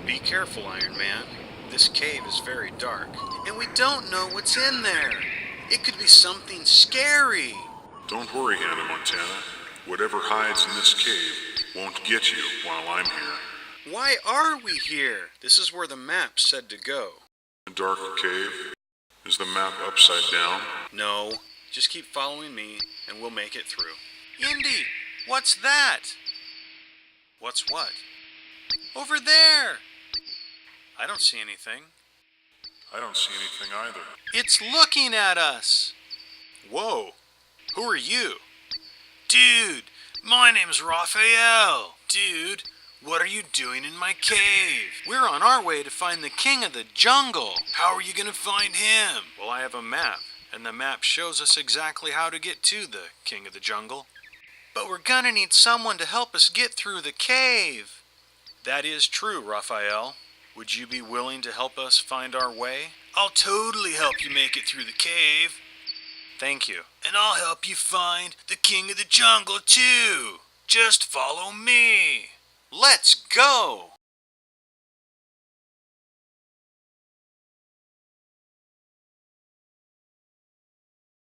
Be careful, Iron Man. This cave is very dark, and we don't know what's in there. It could be something scary. Don't worry, Hannah Montana. Whatever hides in this cave won't get you while I'm here. Why are we here? This is where the map said to go. A dark cave? Is the map upside down? No, just keep following me, and we'll make it through. Indy, what's that? What's what? Over there! I don't see anything. I don't see anything either. It's looking at us! Whoa! Who are you? Dude, my name's Raphael! Dude, what are you doing in my cave? We're on our way to find the king of the jungle. How are you gonna find him? Well, I have a map, and the map shows us exactly how to get to the king of the jungle. But we're gonna need someone to help us get through the cave. That is true, Raphael. Would you be willing to help us find our way? I'll totally help you make it through the cave. Thank you. And I'll help you find the king of the jungle too. Just follow me. Let's go!